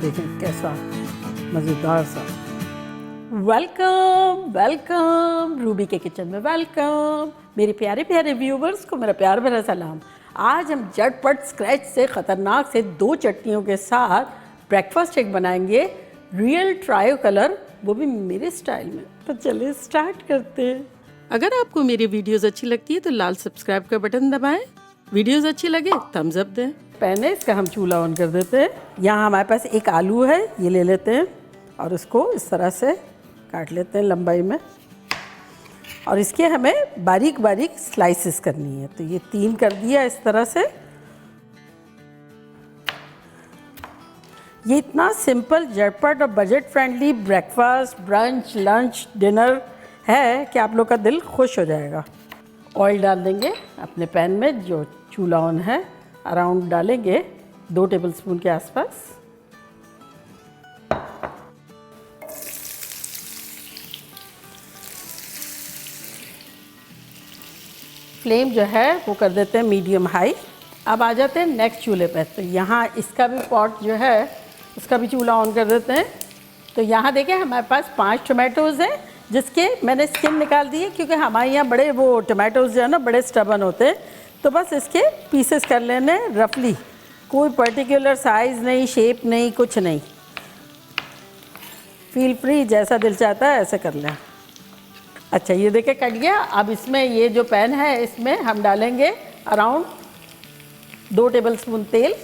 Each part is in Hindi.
देखें कैसा मज़ेदार सा। वेलकम वेलकम रूबी के किचन में वेलकम। मेरे प्यारे प्यारे व्यूवर्स को मेरा प्यार भरा सलाम। आज हम झटपट स्क्रैच से ख़तरनाक से 2 चटनियों के साथ ब्रेकफास्ट एक बनाएंगे, रियल ट्रायो कलर, वो भी मेरे स्टाइल में। तो चलिए स्टार्ट करते हैं। अगर आपको मेरी वीडियोस अच्छी लगती है तो लाल सब्सक्राइब का बटन दबाएं। वीडियोस अच्छी लगे थम्स अप दें। पहले इसका हम चूल्हा ऑन कर देते हैं। यहाँ हमारे पास एक आलू है, ये ले लेते हैं और इसको इस तरह से काट लेते हैं लंबाई में, और इसके हमें बारीक बारीक स्लाइसेस करनी है। तो ये 3 कर दिया इस तरह से। ये इतना सिंपल, झटपट और budget friendly breakfast, brunch, lunch, dinner है कि आप लोग का दिल खुश हो जाएगा। ऑयल डाल देंगे अपने पैन में, जो चूल्हा ऑन है, अराउंड डालेंगे 2 टेबलस्पून के आसपास। फ्लेम जो है वो कर देते हैं मीडियम हाई। अब आ जाते हैं नेक्स्ट चूल्हे पे। तो यहाँ इसका भी पॉट जो है उसका भी चूल्हा ऑन कर देते हैं। तो यहाँ देखें हमारे पास 5 टमाटोज़ हैं, जिसके मैंने स्किन निकाल दी है क्योंकि हमारे यहाँ बड़े वो टमाटोज़ जो है ना बड़े स्टबन होते हैं। तो बस इसके पीसेस कर लेने रफली, कोई पर्टिकुलर साइज़ नहीं, शेप नहीं, कुछ नहीं। फील फ्री, जैसा दिल चाहता है ऐसे कर लें। अच्छा, ये देखें कट गया। अब इसमें ये जो पैन है इसमें हम डालेंगे अराउंड 2 टेबलस्पून तेल।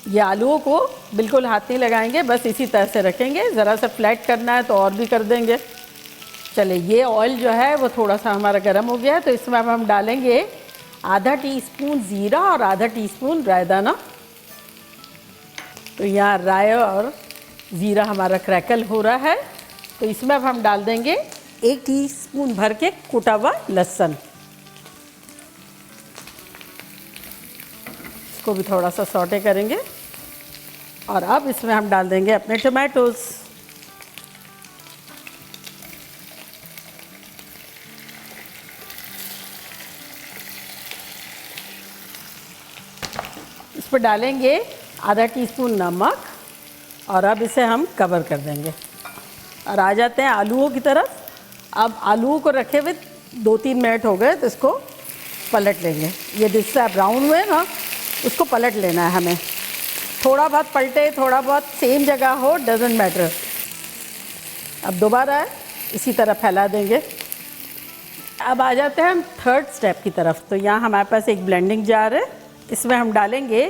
ये आलूओं को बिल्कुल हाथ नहीं लगाएंगे, बस इसी तरह से रखेंगे। ज़रा सा फ्लैट करना है तो और भी कर देंगे। चले, ये ऑयल जो है वो थोड़ा सा हमारा गर्म हो गया है। तो इसमें अब हम डालेंगे आधा टीस्पून ज़ीरा और आधा टीस्पून रायदाना। तो यहाँ राय और ज़ीरा हमारा क्रैकल हो रहा है। तो इसमें अब हम डाल देंगे 1 टीस्पून भर के कुटा हुआ लहसुन। इसको भी थोड़ा सा सौटे करेंगे। और अब इसमें हम डाल देंगे अपने टमाटोज़। इस पर डालेंगे आधा टीस्पून नमक और अब इसे हम कवर कर देंगे। और आ जाते हैं आलूओं की तरफ। अब आलूओं को रखे हुए 2-3 मिनट हो गए, तो इसको पलट लेंगे। ये जिससे ब्राउन हुए ना उसको पलट लेना है हमें। थोड़ा बहुत पलटे, थोड़ा बहुत सेम जगह हो, डजेंट मैटर। अब दोबारा इसी तरह फैला देंगे। अब आ जाते हैं हम थर्ड स्टेप की तरफ। तो यहाँ हमारे पास एक ब्लेंडिंग जार है, इसमें हम डालेंगे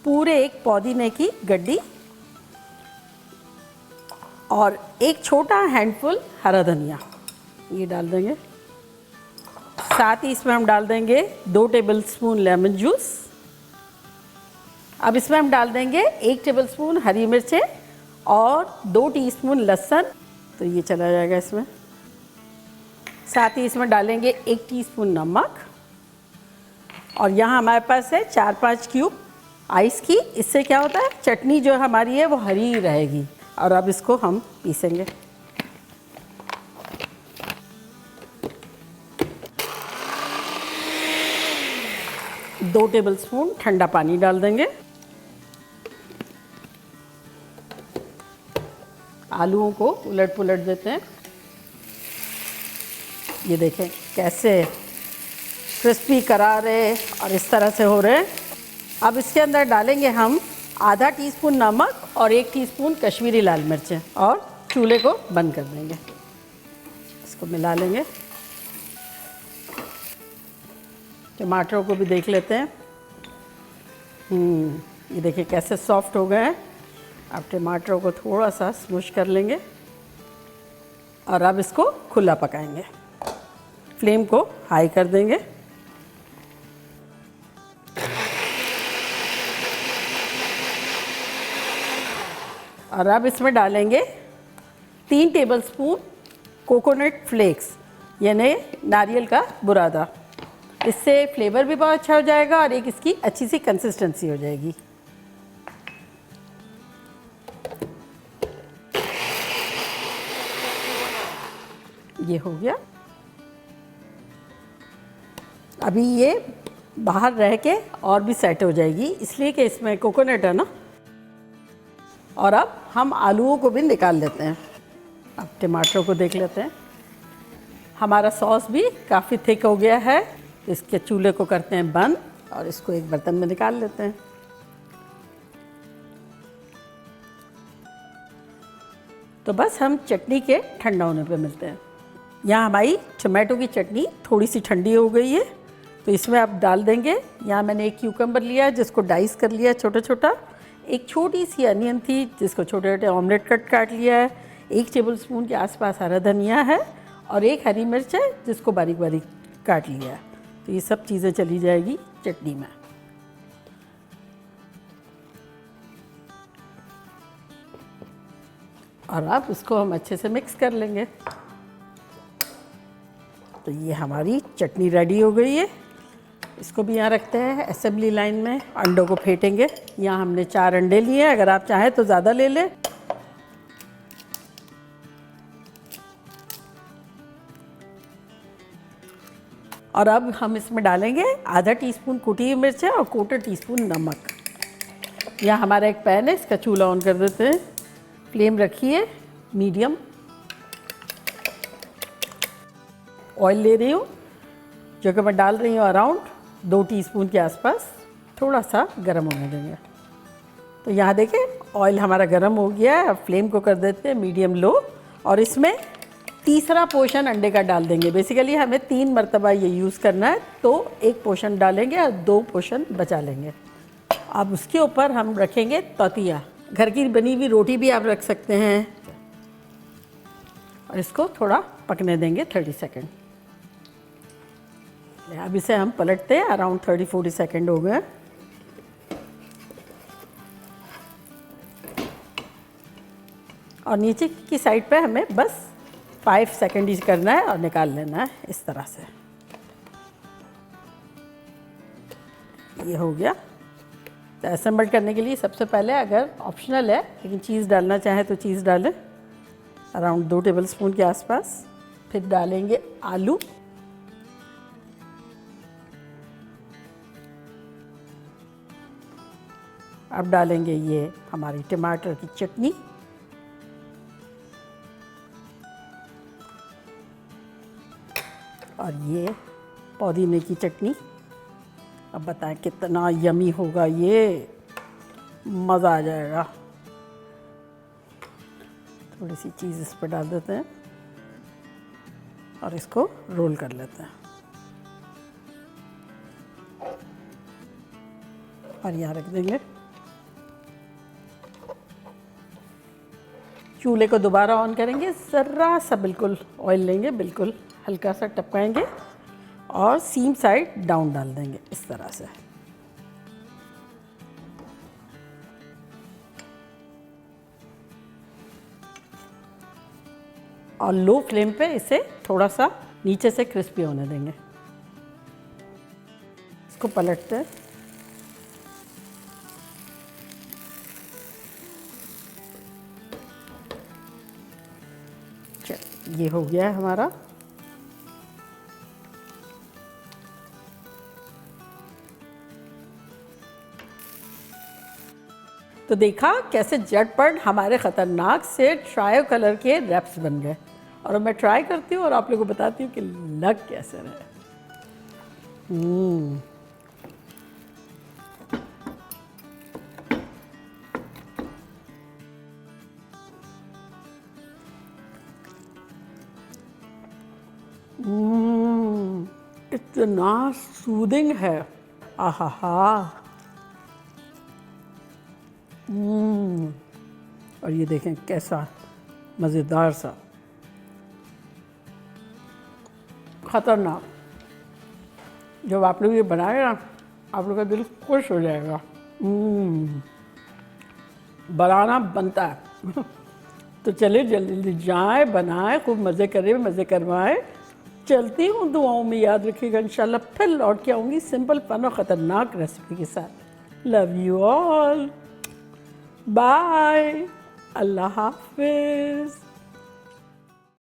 पूरे 1 पुदीने की गड्डी और 1 छोटा हैंडफुल हरा धनिया, ये डाल देंगे। साथ ही इसमें हम डाल देंगे 2 टेबलस्पून लेमन जूस। अब इसमें हम डाल देंगे 1 टेबलस्पून हरी मिर्चें और 2 टीस्पून लहसुन। तो ये चला जाएगा इसमें। साथ ही इसमें डालेंगे 1 टीस्पून नमक। और यहाँ हमारे पास है 4-5 क्यूब आइस की। इससे क्या होता है, चटनी जो हमारी है वो हरी रहेगी। और अब इसको हम पीसेंगे। दो टेबलस्पून ठंडा पानी डाल देंगे। आलूओं को उलट पुलट देते हैं। ये देखें कैसे क्रिस्पी करारे और इस तरह से हो रहे हैं। अब इसके अंदर डालेंगे हम आधा टीस्पून नमक और 1 टीस्पून कश्मीरी लाल मिर्चें और चूल्हे को बंद कर देंगे। इसको मिला लेंगे। टमाटरों को भी देख लेते हैं। ये देखिए कैसे सॉफ्ट हो गए हैं। अब टमाटरों को थोड़ा सा स्मूश कर लेंगे और अब इसको खुला पकाएंगे। फ्लेम को हाई कर देंगे। और अब इसमें डालेंगे 3 टेबलस्पून कोकोनट फ्लेक्स, यानी नारियल का बुरादा। इससे फ्लेवर भी बहुत अच्छा हो जाएगा और एक इसकी अच्छी सी कंसिस्टेंसी हो जाएगी। ये हो गया। अभी ये बाहर रह के और भी सेट हो जाएगी, इसलिए कि इसमें कोकोनट है ना, और अब हम आलूओं को भी निकाल लेते हैं। अब टमाटरों को देख लेते हैं। हमारा सॉस भी काफ़ी थिक हो गया है। इसके चूल्हे को करते हैं बंद और इसको एक बर्तन में निकाल लेते हैं। तो बस हम चटनी के ठंडा होने पे मिलते हैं। यहाँ हमारी टमाटो की चटनी थोड़ी सी ठंडी हो गई है, तो इसमें आप डाल देंगे। यहाँ मैंने एक क्यूकम्बर लिया जिसको डाइस कर लिया छोटा छोटा, एक छोटी सी अनियन थी जिसको छोटे छोटे ऑमलेट कट काट लिया है, 1 टेबलस्पून के आसपास हरा धनिया है और 1 हरी मिर्च है जिसको बारीक बारीक काट लिया है। तो ये सब चीज़ें चली जाएगी चटनी में। और अब इसको हम अच्छे से मिक्स कर लेंगे। तो ये हमारी चटनी रेडी हो गई है। इसको भी यहाँ रखते हैं असेंबली लाइन में। अंडों को फेंटेंगे। यहाँ हमने 4 अंडे लिए हैं, अगर आप चाहें तो ज़्यादा ले लें। और अब हम इसमें डालेंगे आधा टीस्पून कुटी हुई मिर्च और 1/4 टीस्पून नमक। यहाँ हमारा एक पैन है, इसका चूल्हा ऑन कर देते हैं। फ्लेम रखिए मीडियम। ऑयल ले रही हूँ जो कि मैं डाल रही हूँ अराउंड 2 टीस्पून के आसपास। थोड़ा सा गर्म होने देंगे। तो यहाँ देखें ऑयल हमारा गर्म हो गया है। अब फ्लेम को कर देते हैं मीडियम लो और इसमें तीसरा पोर्शन अंडे का डाल देंगे। बेसिकली हमें 3 मरतबा ये यूज़ करना है, तो 1 पोर्शन डालेंगे और 2 पोर्शन बचा लेंगे। अब उसके ऊपर हम रखेंगे तौतिया। घर की बनी हुई रोटी भी आप रख सकते हैं और इसको थोड़ा पकने देंगे 30 सेकेंड। अब इसे हम पलटते हैं। अराउंड 30-40 सेकेंड हो गए। और नीचे की साइड पे हमें बस 5 सेकेंड ही करना है और निकाल लेना है इस तरह से। ये हो गया। तो असेंबल करने के लिए सबसे पहले, अगर ऑप्शनल है लेकिन चीज़ डालना चाहे तो चीज़ डालें अराउंड 2 टेबलस्पून के आसपास। फिर डालेंगे आलू। अब डालेंगे ये हमारी टमाटर की चटनी। और ये पुदीने की चटनी। अब बताएं कितना यमी होगा ये, मज़ा आ जाएगा। थोड़ी सी चीज़ इस पर डाल देते हैं और इसको रोल कर लेते हैं। और यहाँ रख देंगे। चूल्हे को दोबारा ऑन करेंगे। ज़रा सा बिल्कुल ऑयल लेंगे, बिल्कुल हल्का सा टपकाएंगे और सीम साइड डाउन डाल देंगे इस तरह से। और लो फ्लेम पे इसे थोड़ा सा नीचे से क्रिस्पी होने देंगे। इसको पलटते हैं। ये हो गया है हमारा। तो देखा कैसे झटपट हमारे ख़तरनाक से ट्रायो कलर के रैप्स बन गए। और मैं ट्राई करती हूँ और आप लोगों को बताती हूँ कि लग कैसे रहे। इतना सूदिंग है। आहा हा। और ये देखें कैसा मज़ेदार सा, ख़तरनाक। जब आप लोग ये बनाए ना, आप लोग का दिल खुश हो जाएगा। बनाना बनता है। तो चलिए जल्दी जल्दी जाएं, बनाएं, खूब मज़े करें, मज़े करवाएं। चलती हूँ, दुआओं में याद रखिएगा। इंशाल्लाह फिर लौट के आऊँगी सिंपल फन और ख़तरनाक रेसिपी के साथ। लव यू ऑल, बाय, अल्लाह हाफिज़।